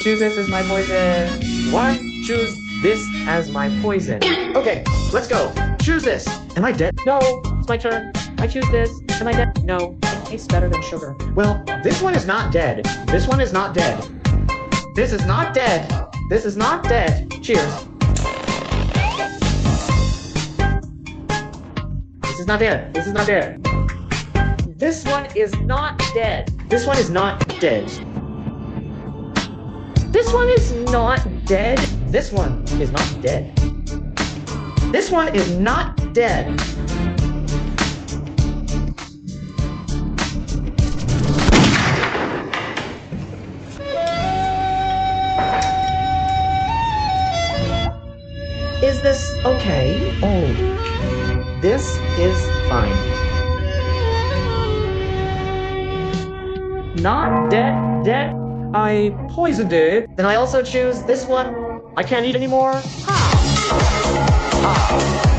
Choose this as my poison. Why choose this as my poison? Okay, let's go. Choose this. Am I dead? No, it's my turn. I choose this. Am I dead? No, it tastes better than sugar. Well, this one is not dead. This one is not dead. This is not dead. This is not dead. Cheers. This is not dead. This is not dead. This one is not dead. This one is not dead. This one is not dead. This one is not dead. This one is not dead. Is this okay? Oh, this is fine. Not dead, dead. I poisoned it. Then I also choose this one. I can't eat anymore. Ah. Ah.